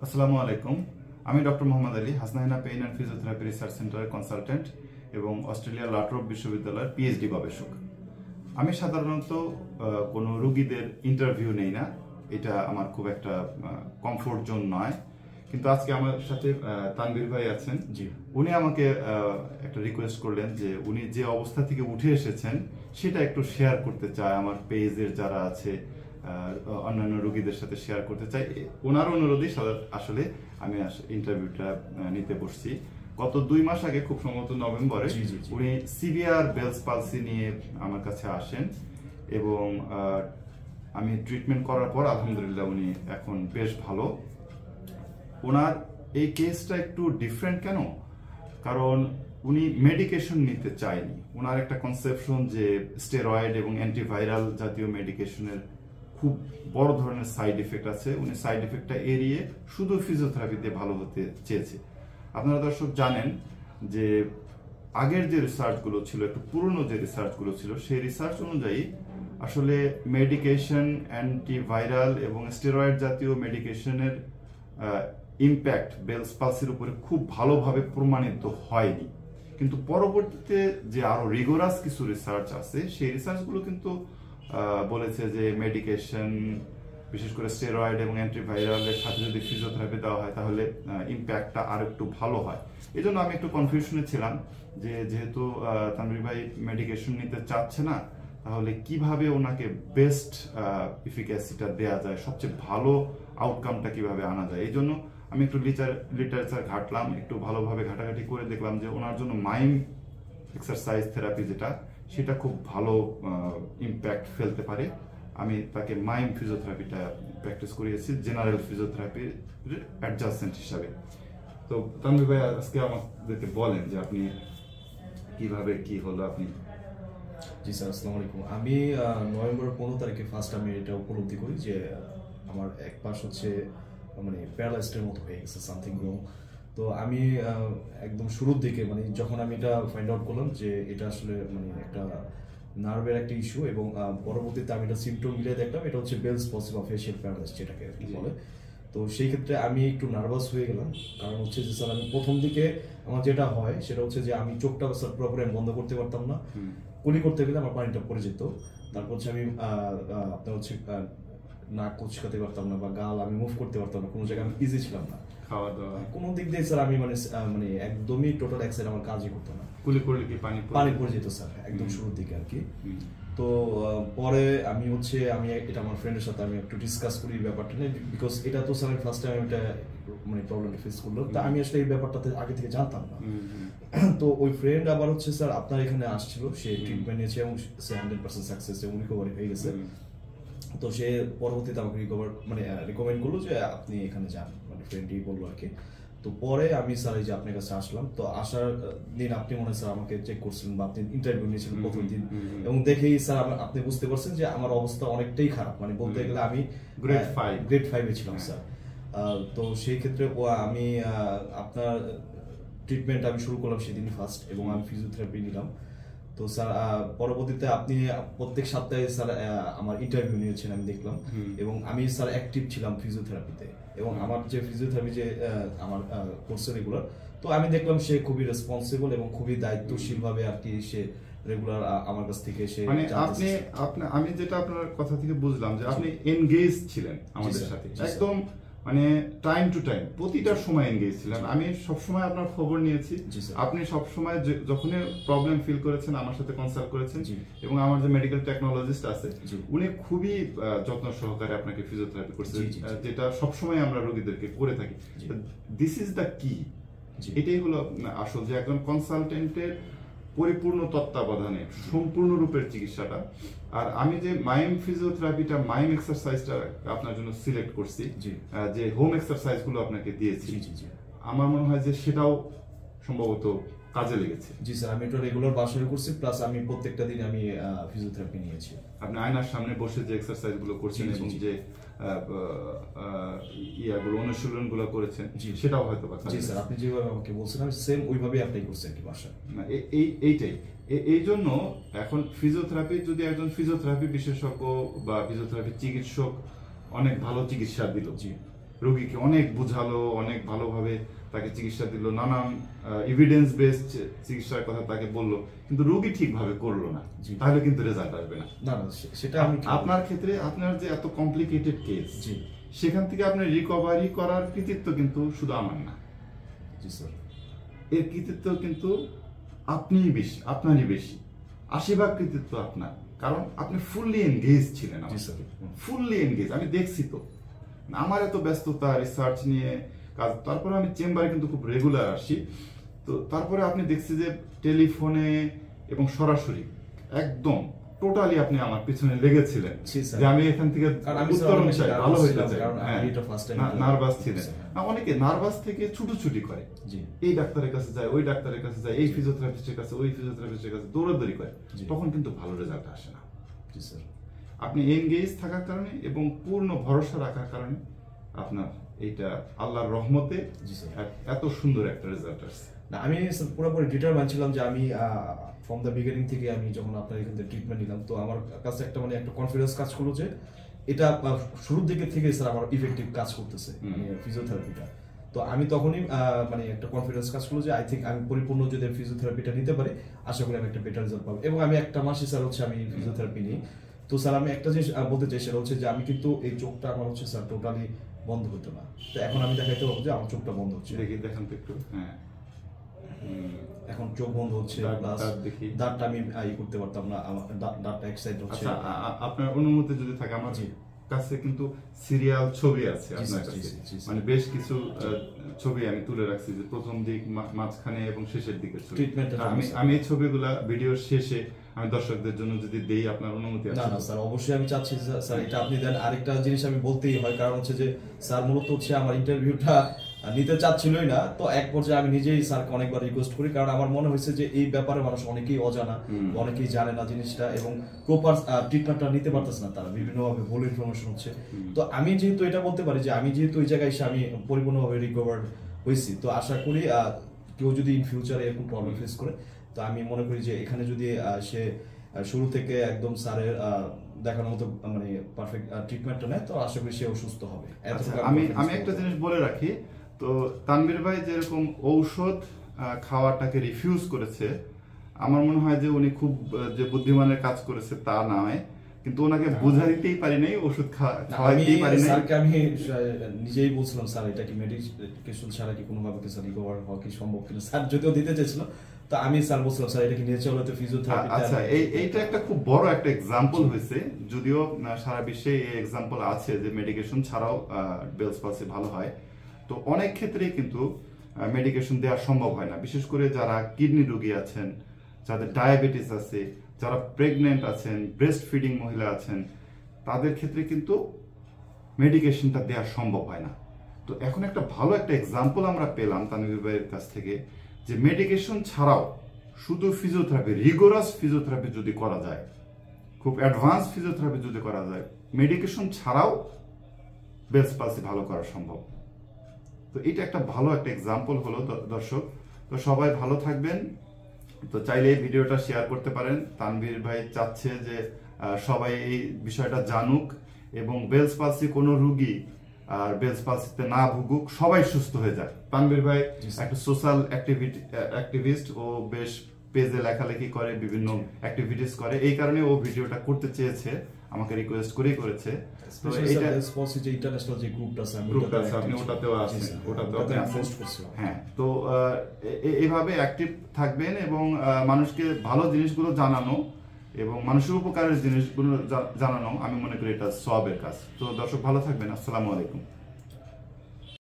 আসসালামু আলাইকুম। আমি doctor Mohammad Ali, Hasnaina pain and physiotherapy research সেন্টারের কনসালটেন্ট এবং অস্ট্রেলিয়ার লাট্রপ বিশ্ববিদ্যালয়ের পিএইচডি গবেষক। আমি সাধারণত কোনো রোগীদের ইন্টারভিউ নেই না, এটা আমার খুব একটা কমফোর্ট জোন নয়। কিন্তু আজকে আমার সাথে তানভীর ভাই আছেন, উনি আমাকে একটা রিকোয়েস্ট করলেন যে উনি যে অবস্থা থেকে উঠে এসেছেন সেটা একটু শেয়ার করতে চায় আমার পেজের যারা আছে অন্যান্য রোগীদের সাথে শেয়ার করতে চাই। ওনার অনুরোধেই আসলে আমি ইন্টারভিউটা নিতে বসছি। গত 2 মাস আগে, খুব সম্ভবত নভেম্বরে, উনি সিভিয়ার বেলস পালসি নিয়ে আমার কাছে আসেন এবং আমি ট্রিটমেন্ট করার পর আলহামদুলিল্লাহ উনি এখন বেশ ভালো। ওনার এই কেসটা একটু ডিফারেন্ট কেন? কারণ উনি মেডিকেশন নিতে চায়নি। ওনার একটা কনসেপশন যে স্টেরয়েড এবং অ্যান্টিভাইরাল জাতীয় মেডিকেশনের খুব বড় ধরনের সাইড এফেক্ট আছে, উনি সাইড এফেক্টটা এড়িয়ে শুধু ফিজিওথেরাপিতে ভালো হতে চেয়েছে। আপনারা দর্শক জানেন যে আগের যে রিসার্চগুলো ছিল, একটু পুরনো যে রিসার্চগুলো ছিল, সেই রিসার্চ অনুযায়ী আসলে মেডিকেশন, অ্যান্টিভাইরাল এবং স্টেরয়েড জাতীয় মেডিকেশনের ইম্প্যাক্ট বেলস পালসির উপরে খুব ভালোভাবে প্রমাণিত হয়নি। কিন্তু পরবর্তীতে যে আরো রিগোরাস কিছু রিসার্চ আছে, সেই রিসার্চগুলো কিন্তু বলেছে যে মেডিকেশন, বিশেষ করে স্টেরয়েড এবং অ্যান্টিভাইরালের সাথে যদি ফিজিওথেরাপি দেওয়া হয় তাহলে ইম্প্যাক্টটা আর একটু ভালো হয়। এই জন্য আমি একটু কনফিউশনে ছিলাম যে যেহেতু তানভীর ভাই মেডিকেশন নিতে চাচ্ছে না, তাহলে কিভাবে ওনাকে বেস্ট এফিকাসিটা দেওয়া যায়, সবচেয়ে ভালো আউটকামটা কিভাবে আনা যায়। এই জন্য আমি একটু লিটারেচার ঘাটলাম, একটু ভালোভাবে ঘাটাঘাটি করে দেখলাম যে ওনার জন্য মাইম এক্সারসাইজ থেরাপি যেটা, সেটা খুব ভালো ইম্প্যাক্ট ফেলতে পারে। আমি তাকে মাইম ফিজিওথেরাপিটা প্র্যাকটিস করিয়েছি জেনারেল ফিজিওথেরাপির অ্যাডজাসেন্ট হিসাবে। তো তানভীর ভাই আজকে আমাদেরকে বলেন যে আপনি কিভাবে কি হলো আপনি। জি স্যার, আসসালামু আলাইকুম। আমি নভেম্বরের 15 তারিখে ফার্স্ট আমি এটা উপলব্ধি করি যে আমার এক পাশ হচ্ছে মানে প্যারালাইজডের মতো হয়ে গেছে, সামথিং রং। তো আমি একদম শুরুর দিকে মানে যখন আমি এটা ফাইন্ড আউট করলাম যে এটা আসলে মানে একটা নার্ভের একটা ইস্যু, এবং পরবর্তীতে আমি এটা সিমটম মিলিয়ে দেখলাম এটা হচ্ছে বেলস পালসি বা ফেশিয়াল প্যারালাইসিস যেটাকে আর কি বলে। তো সেই ক্ষেত্রে আমি একটু নার্ভাস হয়ে গেলাম, কারণ হচ্ছে যে স্যার আমি প্রথম দিকে আমার যেটা হয় সেটা হচ্ছে যে আমি চোখটা স্যার পুরোপুরি বন্ধ করতে পারতাম না, কুলি করতে গেলে আমার পানিটা পড়ে যেত। তারপর হচ্ছে আমি আপনার হচ্ছে নাক কুচকাতে পারতাম না বা গাল আমি মুভ করতে পারতাম না, কোনো জায়গায় আমি ইজি ছিলাম না, খাওয়া দাওয়া কোনো দিক দিয়ে স্যার আমি মানে একদমই টোটাল এক সাইড আমার কাজই করতো না। কুলি করলে কি পানি পড়ে যেত স্যার একদম শুরুর দিকে আর কি। তো পরে আমি এটা আমার ফ্রেন্ডের সাথে আমি একটু ডিসকাস করি ব্যাপারটা নিয়ে, বিকজ এটা তো স্যার আমি ফার্স্ট টাইম এটা মানে প্রবলেমটা ফেস করলো। তা আমি আসলে এই ব্যাপারটাতে আগে থেকে জানতাম না। তো ওই ফ্রেন্ড আবার হচ্ছে স্যার আপনার এখানে আসছিল, সে ট্রিটমেন্ট নিয়েছে এবং সে 100% সাকসেস এবং রিকভারি হয়ে গেছে। তো সে পরবর্তীতে আমাকে রিকমেন্ড করলো যে আপনি এখানে যান, মানে ফ্রেন্ডই বললো আর কি। তো পরে আমি স্যার এই যে আপনার কাছে আসলাম। তো আসার দিন আপনি মনে হয় স্যার আমাকে চেক করছিলেন বা আপনি ইন্টারভিউ নিয়েছিলেন প্রথম দিন, এবং দেখেই স্যার আপনি বুঝতে পারছেন যে আমার অবস্থা অনেকটাই খারাপ, মানে বলতে গেলে আমি গ্রেড 5 ছিলাম স্যার। তো সেই ক্ষেত্রে আমি আপনার ট্রিটমেন্ট আমি শুরু করলাম সেদিনই ফার্স্ট, এবং আমি ফিজিওথেরাপি নিলাম। তো স্যার পরবর্তীতে আপনি প্রত্যেক সপ্তাহে স্যার আমার ইন্টারভিউ নিয়েছেন আমি দেখলাম, এবং আমি স্যার অ্যাক্টিভ ছিলাম ফিজিওথেরাপিতে, এবং আমার যে ফিজিওথেরাপি যে আমার কোর্সে রেগুলার, তো আমি দেখলাম সে খুবই রেসপন্সিবল এবং খুবই দায়িত্বশীল ভাবে আর কি সে রেগুলার আমার কাছ থেকে সে মানে আমি যেটা আপনার কথা থেকে বুঝলাম যে আপনি এনগেজ ছিলেন আমাদের সাথে, একদম মানে টাইম টু টাইম প্রতিটা সময় এনগেজ ছিলেন। আমি সবসময় আপনার খবর নিয়েছি, আপনি সবসময় যখনই প্রবলেম ফিল করেছেন আমার সাথে কনসাল্ট করেছেন, এবং আমার যে মেডিকেল টেকনোলজিস্ট আছে উনি খুবই যত্ন সহকারে আপনাকে ফিজিওথেরাপি করছেন, যেটা সবসময় আমরা রোগীদেরকে করে থাকি। দিস ইজ দ্য কি, এটাই হলো আসল যে একজন কনসালটেন্টের পরিপূর্ণ তত্ত্বাবধানে সম্পূর্ণ রূপের চিকিৎসাটা। আর আমি যে মাইম ফিজিওথেরাপিটা, মাইম এক্সারসাইজটা আপনার জন্য সিলেক্ট করছি, যে হোম এক্সারসাইজ গুলো আপনাকে দিয়েছি, আমার মনে হয় যে সেটাও সম্ভবত কাজে লেগেছে। জি স্যার, আমি এটা রেগুলার বাসায় করছি, প্লাস আমি প্রত্যেকটা দিন আমি ফিজিওথেরাপি নিয়েছি। আপনি আয়নার সামনে বসে যে এক্সারসাইজ গুলো করছেন এবং যে অনুশীলন গুলো করেছেন সেটাও হয়তো। জি স্যার, আপনি যেভাবে আমাকে বলছেন আমি সেম ওইভাবে অ্যাপ্লাই করছি আর কি বাসায়। এইটাই এই জন্য এখন ফিজিওথেরাপি, যদি একজন ফিজিওথেরাপি বিশেষজ্ঞ বা ফিজিওথেরাপি চিকিৎসক অনেক ভালো চিকিৎসা দিল, রোগীকে অনেক বুঝালো, অনেক ভালোভাবে তাকে চিকিৎসা দিল, নানান এভিডেন্স বেসড চিকিৎসার কথা তাকে বললো, কিন্তু রোগী ঠিকভাবে করলো না, তাহলে কিন্তু রেজাল্ট আসবে না। সেটা আমি আপনার ক্ষেত্রে আপনার যে এত কমপ্লিকেটেড কেস, সেখান থেকে আপনি রিকভারি করার কৃতিত্ব কিন্তু শুধু আমার না, জি স্যার, এর কৃতিত্ব কিন্তু আপনিই বেশি, আপনারই বেশি, 80% কৃতিত্ব আপনার, কারণ আপনি ফুললি এনগেজ ছিলেন আমার সাথে, ফুললি এনগেজ। আমি দেখছি তো, আমার এত ব্যস্ততা রিসার্চ নিয়ে কাজ, তারপরে আমি চেম্বারে কিন্তু খুব রেগুলার আসি, তো তারপরে আপনি দেখছি যে টেলিফোনে এবং সরাসরি একদম টোটালি আপনি আমার পিছনে লেগেছিলেন যে আমি এখান থেকে উত্তরণ চাই, ভালো হইতে চাই। নার্ভাস ছিলেন, অনেকে নার্ভাস থেকে ছুটোছুটি করে, এই ডাক্তারের কাছে যায়, ওই ডাক্তারের কাছে যায়, এই ফিজিওথেরাপিস্টের কাছে, ওই ফিজিওথেরাপিস্টের কাছে দৌড়াদৌড়ি করে, তখন কিন্তু ভালো রেজাল্ট আসে না। আপনি এনগেজ থাকার কারণে এবং পূর্ণ ভরসা রাখার কারণে আপনার এইটা আল্লাহর রহমতে এত সুন্দর একটা রেজাল্ট আসছে। না, আমি পুরোপুরি ডিটারমাইন ছিলাম যে আমি ফ্রম দ্য বিগিনিং থেকে আমি যখন আপনার এখান থেকে ট্রিটমেন্ট নিলাম, তো আমার কাছে একটা একটা কনফিডেন্স কাজ করলো যে এটা শুরুর দিকে থেকে স্যার আমার ইফেক্টিভ কাজ করতেছে ফিজিওথেরাপিটা। তো আমি তখনই একটা কনফিডেন্স কাজ করলো যে আই থিঙ্ক আমি পরিপূর্ণ যদি ফিজিওথেরাপিটা নিতে পারি, আশা করি আমি একটা বেটার রেজাল্ট পাবো। এবং আমি একটা মাসে স্যার আমি ফিজিওথেরাপি নিই। তো স্যার আমি একটা জিনিস বলতে চাই, সেটা হচ্ছে যে আমি কিন্তু এই চোখটা আমার স্যার টোটালি বন্ধ হতো না, তো এখন আমি দেখাইতে পারবো যে আমার চোখটা বন্ধ হচ্ছে। দেখান তো একটু। হ্যাঁ, এখন চোখ বন্ধ হচ্ছে, প্লাস দাঁতটা আমি করতে পারতাম না, আমার দাঁতটা এক সাইড হচ্ছে। আচ্ছা, আপনার অনুমতি যদি থাকে, আমার কাছে কিন্তু সিরিয়াল ছবি আছে আপনার কাছে, মানে বেশ কিছু ছবি আমি তুলে রাখছি, যে প্রথম দিক, মাঝখানে এবং শেষের দিকের ছবি। আমি এই ছবিগুলা ভিডিওর শেষে আমি দর্শকদের জন্য যদি দেই, আপনার অনুমতি আছে? না স্যার, অবশ্যই আমি চাচ্ছি স্যার এটা আপনি দেন। আরেকটা জিনিস আমি বলতেই হয়, কারণ হচ্ছে যে স্যার মূলত আমার ইন্টারভিউটা নিতে চাচ্ছিলই না, তো এক পর্যায়ে আমি নিজেই স্যারকে অনেকবার রিকোয়েস্ট করি, কারণ আমার মনে হয়েছে যে এই ব্যাপারে মানুষ অনেকেই অজানা, অনেকেই জানে না জিনিসটা, এবং প্রপার ট্রিটমেন্টটা নিতে পারতেছে না, তারা বিভিন্নভাবে ভুল ইনফরমেশন হচ্ছে। তো আমি যেহেতু এটা বলতে পারি যে আমি যেহেতু ওই জায়গায় এসে আমি পরিপূর্ণভাবে রিকভার হয়েছি, তো আশা করি কেউ যদি ইন ফিউচারে এরকম প্রবলেম ফেস করে, তো আমি মনে করি যে এখানে যদি সে শুরু থেকে একদম স্যারের দেখানোর মতো পারফেক্ট ট্রিটমেন্টটা নেয়, তো আশা করি সে অসুস্থ হবে। আমি একটা জিনিস বলে রাখি, তো তানভীর ভাই যেরকম ঔষধ খাওয়াটাকে রিফিউজ করেছে, আমার মনে হয় যে উনি খুব যে বুদ্ধিমানের কাজ করেছে তা নয়, কিন্তু ওনাকে বোঝা দিতেই পারি নাই, ওষুধ খাওয়াইতেই পারি নাই। স্যারকে আমি নিজেই বলছিলাম, স্যার এটা কি মেডিকেশন ছাড়া কি কোনোভাবে কিছু রিকভার হওয়া কি সম্ভব কিনা, স্যার যদিও দিতে চেয়েছিল, তো আমি স্যার বলছিলাম স্যার এটা কি নিয়ে চলো তো ফিজিওথেরাপি। আচ্ছা, এইটা একটা খুব বড় একটা এক্সাম্পল হয়েছে, যদিও সারা বিশ্বে এই এক্সাম্পল আছে যে মেডিকেশন ছাড়াও বেলস পালসি ভালো হয়। তো অনেক ক্ষেত্রেই কিন্তু মেডিকেশন দেওয়া সম্ভব হয় না, বিশেষ করে যারা কিডনি রোগী আছেন, যাদের ডায়াবেটিস আছে, যারা প্রেগনেন্ট আছেন, ব্রেস্ট ফিডিং মহিলা আছেন, তাদের ক্ষেত্রে কিন্তু মেডিকেশনটা দেওয়া সম্ভব হয় না। তো এখন একটা ভালো একটা এক্সাম্পল আমরা পেলাম তানভীর ভাইয়ের কাছ থেকে, যে মেডিকেশন ছাড়াও শুধু ফিজিওথেরাপি, রিগোরাস ফিজিওথেরাপি যদি করা যায়, খুব অ্যাডভান্স ফিজিওথেরাপি যদি করা যায়, মেডিকেশন ছাড়াও বেলস পালসি ভালো করা সম্ভব। তো এটা একটা ভালো একটা এক্সাম্পল হলো দর্শক। তো সবাই ভালো থাকবেন। তো চাইলে এই ভিডিওটা শেয়ার করতে পারেন। তানভীর ভাই চাচ্ছে যে সবাই এই বিষয়টা জানুক, এবং বেলস পালসি কোনো রুগী আর বেলস পালসিতে না ভুগুক, সবাই সুস্থ হয়ে যায়। তানভীর ভাই একটা সোশ্যাল অ্যাক্টিভিস্ট, ও বেশ পেজে লেখালেখি করে, বিভিন্ন অ্যাক্টিভিটিস করে, এই কারণে ও ভিডিওটা করতে চেয়েছে, আমাকে রিকোয়েস্ট করেই করেছে। তো এইটা যে ইন্টারন্যাশনাল যে গ্রুপটা আছে, আপনি ওটাতেও আছেন, ওটাতেও পোস্ট করছেন। হ্যাঁ, তো এইভাবে অ্যাক্টিভ থাকবেন এবং মানুষকে ভালো জিনিসগুলো জানানো এবং মানুষের উপকারের জিনিসগুলো জানানো, আমি মনে করি এটা সওয়াবের কাজ। তো দর্শক ভালো থাকবেন। আসসালামু আলাইকুম।